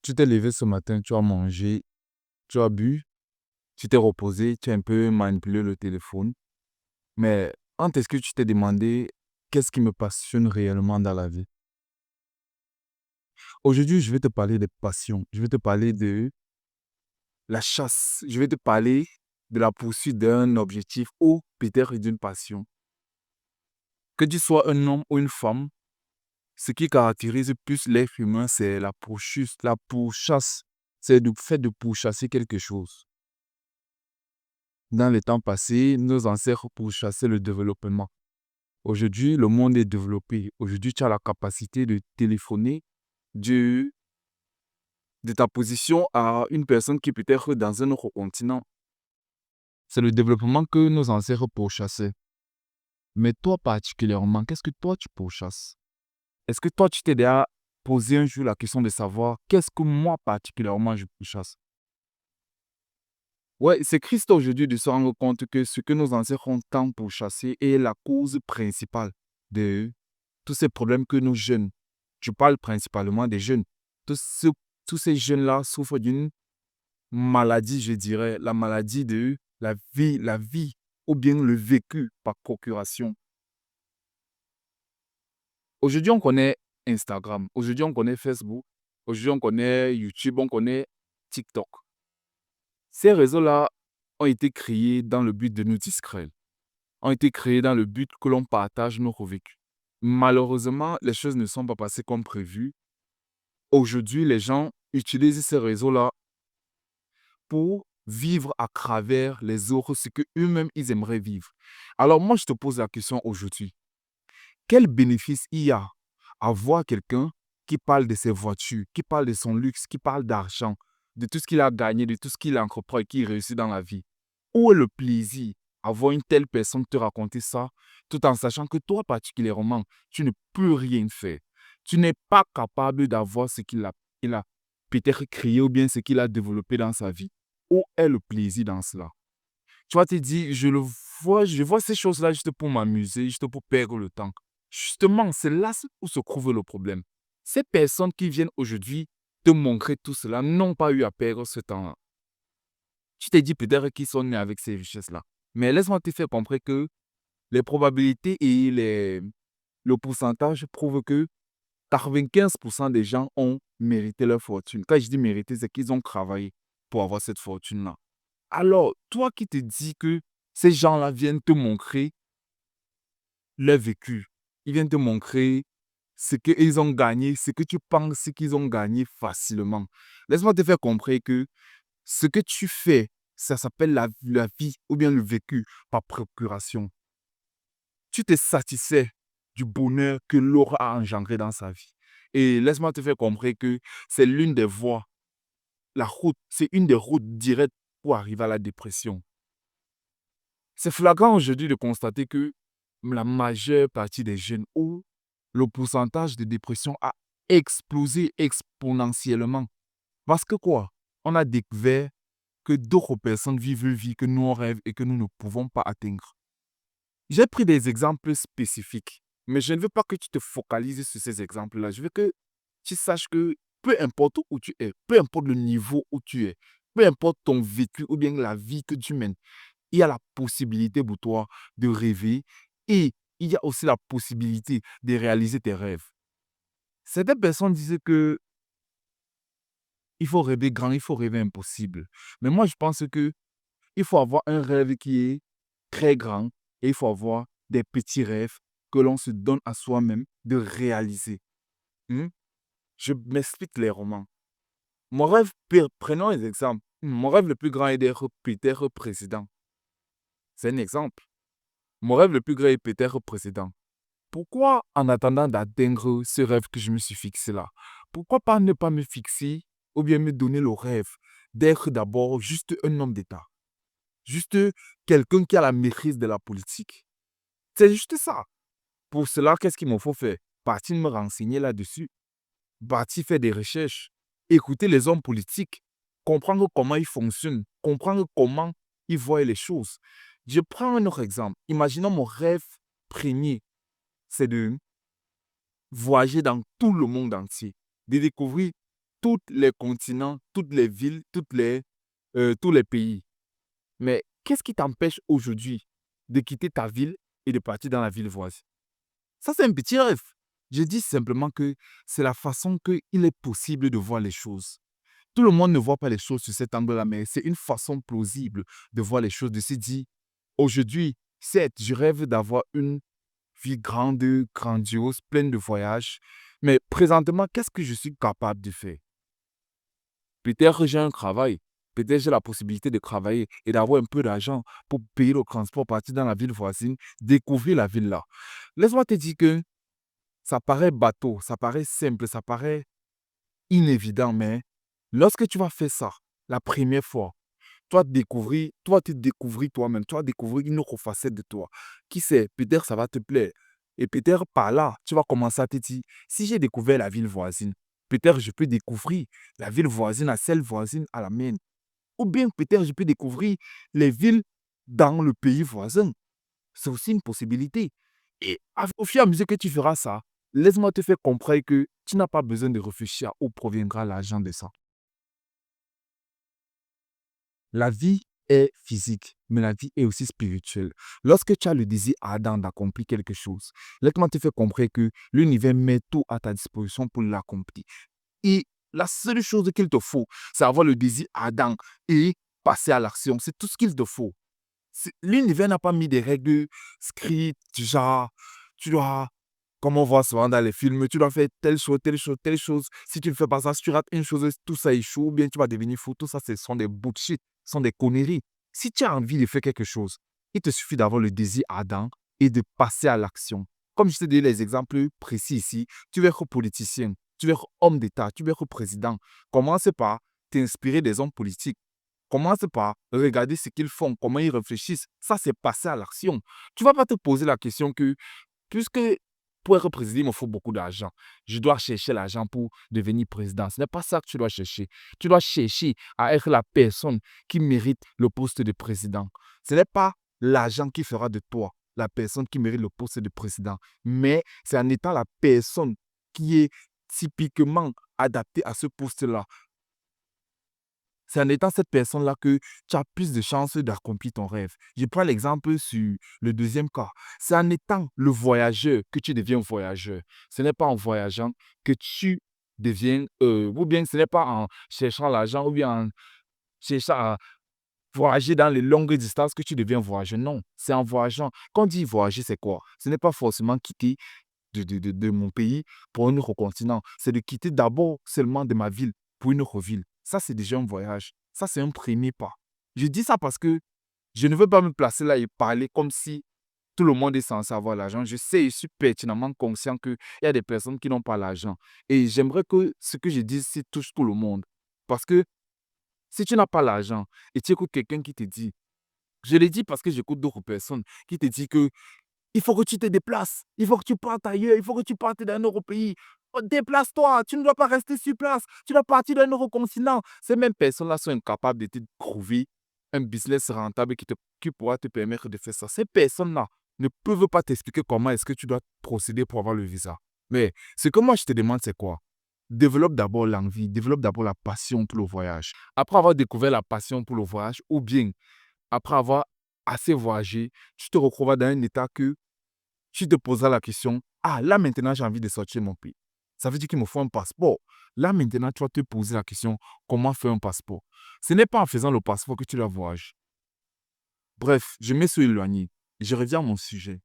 Tu t'es levé ce matin, tu as mangé, tu as bu, tu t'es reposé, tu as un peu manipulé le téléphone. Mais quand est-ce que tu t'es demandé qu'est-ce qui me passionne réellement dans la vie? Aujourd'hui, je vais te parler des passions. Je vais te parler de la chasse. Je vais te parler de la poursuite d'un objectif ou peut-être d'une passion. Que tu sois un homme ou une femme, ce qui caractérise plus l'être humain, c'est la poursuite, la pourchasse. C'est le fait de pourchasser quelque chose. Dans les temps passés, nos ancêtres pourchassaient le développement. Aujourd'hui, le monde est développé. Aujourd'hui, tu as la capacité de téléphoner de, de ta position à une personne qui peut être dans un autre continent. C'est le développement que nos ancêtres pourchassaient. Mais toi particulièrement, qu'est-ce que toi tu pourchasses? Est-ce que toi tu t'es déjà posé un jour la question de savoir qu'est-ce que moi particulièrement je pourchasse? Ouais, c'est Christ aujourd'hui de se rendre compte que ce que nos ancêtres ont tant pourchassé est la cause principale de tous ces problèmes que nos jeunes, je parle principalement des jeunes, tous, tous ces jeunes-là souffrent d'une maladie, je dirais, la maladie de la vie ou bien le vécu par procuration. Aujourd'hui, on connaît Instagram, aujourd'hui, on connaît Facebook, aujourd'hui, on connaît YouTube, on connaît TikTok. Ces réseaux-là ont été créés dans le but de nous distraire, ont été créés dans le but que l'on partage nos vécus. Malheureusement, les choses ne sont pas passées comme prévu. Aujourd'hui, les gens utilisent ces réseaux-là pour vivre à travers les autres ce que eux-mêmes ils aimeraient vivre. Alors moi, je te pose la question aujourd'hui. Quel bénéfice il y a à voir quelqu'un qui parle de ses voitures, qui parle de son luxe, qui parle d'argent, de tout ce qu'il a gagné, de tout ce qu'il entreprend et qui réussit dans la vie? Où est le plaisir à voir une telle personne te raconter ça, tout en sachant que toi particulièrement, tu ne peux rien faire. Tu n'es pas capable d'avoir ce qu'il a peut-être créé ou bien ce qu'il a développé dans sa vie. Où est le plaisir dans cela? Tu vas te dire, je vois ces choses-là juste pour m'amuser, juste pour perdre le temps. Justement, c'est là où se trouve le problème. Ces personnes qui viennent aujourd'hui te montrer tout cela n'ont pas eu à perdre ce temps-là. Tu t'es dit peut-être qu'ils sont nés avec ces richesses-là. Mais laisse-moi te faire comprendre que les probabilités et le pourcentage prouvent que 95% des gens ont mérité leur fortune. Quand je dis mérité, c'est qu'ils ont travaillé pour avoir cette fortune-là. Alors, toi qui te dis que ces gens-là viennent te montrer leur vécu, ils viennent te montrer ce qu'ils ont gagné, ce que tu penses qu'ils ont gagné facilement. Laisse-moi te faire comprendre que ce que tu fais, ça s'appelle la vie ou bien le vécu par procuration. Tu te satisfais du bonheur que l'autre a engendré dans sa vie. Et laisse-moi te faire comprendre que c'est l'une des voies, la route, c'est une des routes directes pour arriver à la dépression. C'est flagrant aujourd'hui de constater que la majeure partie des jeunes où le pourcentage de dépression a explosé exponentiellement. Parce que quoi? On a découvert que d'autres personnes vivent une vie que nous on rêve et que nous ne pouvons pas atteindre. J'ai pris des exemples spécifiques, mais je ne veux pas que tu te focalises sur ces exemples-là. Je veux que tu saches que peu importe où tu es, peu importe le niveau où tu es, peu importe ton vécu ou bien la vie que tu mènes, il y a la possibilité pour toi de rêver et il y a aussi la possibilité de réaliser tes rêves. Certaines personnes disaient que il faut rêver grand, il faut rêver impossible. Mais moi, je pense que il faut avoir un rêve qui est très grand et il faut avoir des petits rêves que l'on se donne à soi-même de réaliser. Hmm? Je m'explique clairement. Mon rêve, prenons un exemple. Mon rêve le plus grand est d'être peut-être président. C'est un exemple. Mon rêve le plus grand est peut-être président. Pourquoi, en attendant d'atteindre ce rêve que je me suis fixé là, pourquoi pas ne pas me fixer ou bien me donner le rêve d'être d'abord juste un homme d'État, juste quelqu'un qui a la maîtrise de la politique? C'est juste ça. Pour cela, qu'est-ce qu'il me faut faire? Partir me renseigner là-dessus, partir faire des recherches, écouter les hommes politiques, comprendre comment ils fonctionnent, comprendre comment ils voient les choses. Je prends un autre exemple. Imaginons mon rêve premier, c'est de voyager dans tout le monde entier, de découvrir tous les continents, toutes les villes, tous les pays. Mais qu'est-ce qui t'empêche aujourd'hui de quitter ta ville et de partir dans la ville voisine? Ça, c'est un petit rêve. Je dis simplement que c'est la façon qu'il est possible de voir les choses. Tout le monde ne voit pas les choses sur cet angle-là, mais c'est une façon plausible de voir les choses, de se dire, aujourd'hui, certes, je rêve d'avoir une vie grande, grandiose, pleine de voyages, mais présentement, qu'est-ce que je suis capable de faire? Peut-être j'ai un travail, peut-être j'ai la possibilité de travailler et d'avoir un peu d'argent pour payer le transport, partir dans la ville voisine, découvrir la ville là. Laisse-moi te dire que ça paraît bateau, ça paraît simple, ça paraît inévident, mais lorsque tu vas faire ça, la première fois, toi te découvrir toi-même, toi découvrir une autre facette de toi. Qui sait, peut-être ça va te plaire. Et peut-être par là, tu vas commencer à te dire, si j'ai découvert la ville voisine, peut-être je peux découvrir la ville voisine à celle voisine à la mienne. Ou bien peut-être je peux découvrir les villes dans le pays voisin. C'est aussi une possibilité. Et au fur et à mesure que tu feras ça, laisse-moi te faire comprendre que tu n'as pas besoin de réfléchir à où proviendra l'argent de ça. La vie est physique, mais la vie est aussi spirituelle. Lorsque tu as le désir ardent d'accomplir quelque chose, laisse-moi te faire comprendre que l'univers met tout à ta disposition pour l'accomplir. Et la seule chose qu'il te faut, c'est avoir le désir ardent et passer à l'action. C'est tout ce qu'il te faut. L'univers n'a pas mis des règles scriptes, du genre, tu dois, comme on voit souvent dans les films, tu dois faire telle chose, telle chose, telle chose. Si tu ne fais pas ça, si tu rates une chose, tout ça échoue, ou bien tu vas devenir fou. Tout ça, ce sont des bullshit, ce sont des conneries. Si tu as envie de faire quelque chose, il te suffit d'avoir le désir ardent et de passer à l'action. Comme je te dis les exemples précis ici, tu veux être politicien, tu veux être homme d'État, tu veux être président. Commence par t'inspirer des hommes politiques. Commence par regarder ce qu'ils font, comment ils réfléchissent. Ça, c'est passer à l'action. Tu ne vas pas te poser la question que, puisque pour être président, il me faut beaucoup d'argent, je dois chercher l'argent pour devenir président. Ce n'est pas ça que tu dois chercher. Tu dois chercher à être la personne qui mérite le poste de président. Ce n'est pas l'argent qui fera de toi la personne qui mérite le poste de président, mais c'est en étant la personne qui est typiquement adaptée à ce poste-là. C'est en étant cette personne-là que tu as plus de chances d'accomplir ton rêve. Je prends l'exemple sur le deuxième cas. C'est en étant le voyageur que tu deviens voyageur. Ce n'est pas en voyageant que tu deviens, ou bien ce n'est pas en cherchant l'argent, ou bien en cherchant à voyager dans les longues distances que tu deviens voyageur. Non, c'est en voyageant. Quand on dit voyager, c'est quoi? Ce n'est pas forcément quitter de mon pays pour un autre continent. C'est de quitter d'abord seulement de ma ville pour une autre ville. Ça, c'est déjà un voyage. Ça, c'est un premier pas. Je dis ça parce que je ne veux pas me placer là et parler comme si tout le monde est censé avoir l'argent. Je sais, je suis pertinemment conscient qu'il y a des personnes qui n'ont pas l'argent. Et j'aimerais que ce que je dis, c'est touche tout le monde. Parce que si tu n'as pas l'argent et tu écoutes quelqu'un qui te dit, je le dis parce que j'écoute d'autres personnes qui te disent que il faut que tu te déplaces. Il faut que tu partes ailleurs. Il faut que tu partes dans un autre pays. Oh, déplace-toi. Tu ne dois pas rester sur place. Tu dois partir dans un autre continent. Ces mêmes personnes-là sont incapables de te trouver un business rentable qui pourra te permettre de faire ça. Ces personnes-là ne peuvent pas t'expliquer comment est-ce que tu dois procéder pour avoir le visa. Mais ce que moi, je te demande, c'est quoi? Développe d'abord l'envie, développe d'abord la passion pour le voyage. Après avoir découvert la passion pour le voyage, ou bien après avoir assez voyagé, tu te retrouveras dans un état que tu te poseras la question, ah, là maintenant j'ai envie de sortir de mon pays. Ça veut dire qu'il me faut un passeport. Là maintenant, tu vas te poser la question, comment faire un passeport? Ce n'est pas en faisant le passeport que tu dois voyager. Bref, je me suis éloigné. Je reviens à mon sujet.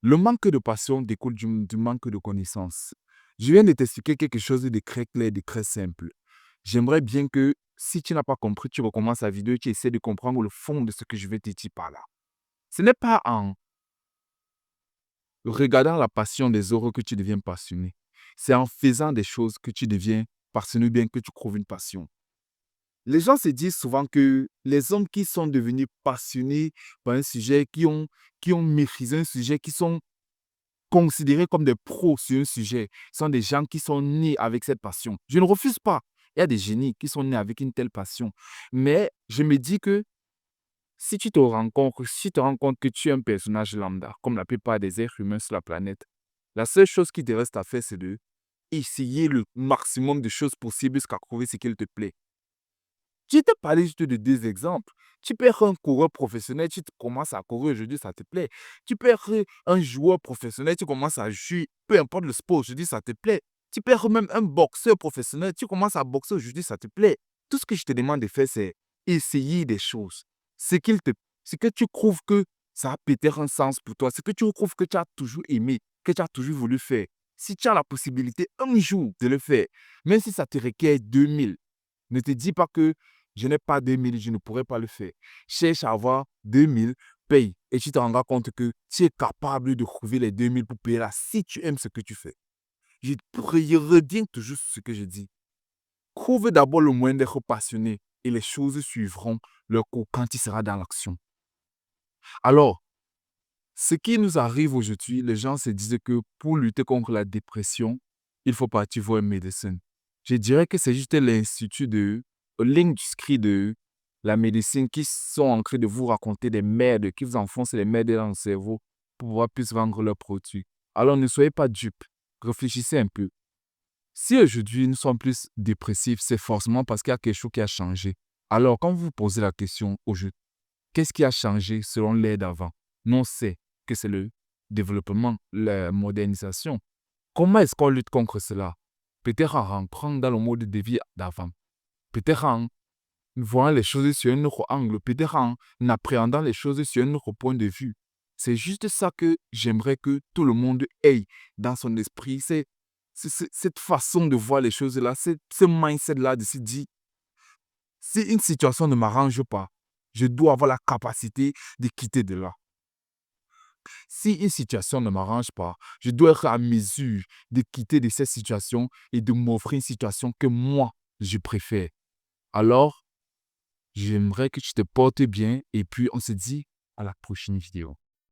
Le manque de passion découle du manque de connaissances. Je viens de t'expliquer quelque chose de très clair, de très simple. J'aimerais bien que, si tu n'as pas compris, tu recommences la vidéo et tu essaies de comprendre le fond de ce que je vais te dire par là. Ce n'est pas en regardant la passion des autres que tu deviens passionné. C'est en faisant des choses que tu deviens passionné ou bien que tu trouves une passion. Les gens se disent souvent que les hommes qui sont devenus passionnés par un sujet, qui ont maîtrisé un sujet, qui sont considérés comme des pros sur un sujet, sont des gens qui sont nés avec cette passion. Je ne refuse pas. Il y a des génies qui sont nés avec une telle passion. Mais je me dis que si tu te rends compte que tu es un personnage lambda, comme la plupart des êtres humains sur la planète, la seule chose qui te reste à faire, c'est de essayer le maximum de choses possibles jusqu'à trouver ce qu'il te plaît. Je t'ai parlé juste de deux exemples. Tu peux être un coureur professionnel, tu commences à courir aujourd'hui, ça te plaît. Tu peux être un joueur professionnel, tu commences à jouer, peu importe le sport, aujourd'hui, ça te plaît. Tu peux être même un boxeur professionnel, tu commences à boxer aujourd'hui, ça te plaît. Tout ce que je te demande de faire, c'est essayer des choses. Ce que tu trouves que ça a peut-être un sens pour toi, ce que tu trouves que tu as toujours aimé, que tu as toujours voulu faire. Si tu as la possibilité un jour de le faire, même si ça te requiert 2000, ne te dis pas que je n'ai pas 2000, je ne pourrais pas le faire. Cherche à avoir 2000, paye. Et tu te rendras compte que tu es capable de trouver les 2000 pour payer là si tu aimes ce que tu fais. Je reviens toujours sur ce que je dis. Trouve d'abord le moyen d'être passionné et les choses suivront leur cours quand tu seras dans l'action. Alors, ce qui nous arrive aujourd'hui, les gens se disent que pour lutter contre la dépression, il faut partir voir un médecin. Je dirais que c'est juste l'institut de l'industrie de la médecine qui sont en train de vous raconter des merdes, qui vous enfoncent les merdes dans le cerveau pour pouvoir plus vendre leurs produits. Alors ne soyez pas dupes. Réfléchissez un peu. Si aujourd'hui nous sommes plus dépressifs, c'est forcément parce qu'il y a quelque chose qui a changé. Alors quand vous vous posez la question aujourd'hui, qu'est-ce qui a changé selon l'ère d'avant? Non, c'est que c'est le développement, la modernisation. Comment est-ce qu'on lutte contre cela? Peut-être en rentrant dans le mode de vie d'avant. Peut-être en voyant les choses sur un autre angle. Peut-être en appréhendant les choses sur un autre point de vue. C'est juste ça que j'aimerais que tout le monde ait dans son esprit. C'est cette façon de voir les choses-là, ce mindset-là de se dire, si une situation ne m'arrange pas, je dois avoir la capacité de quitter de là. Si une situation ne m'arrange pas, je dois être à mesure de quitter de cette situation et de m'offrir une situation que moi, je préfère. Alors, j'aimerais que tu te portes bien et puis on se dit à la prochaine vidéo.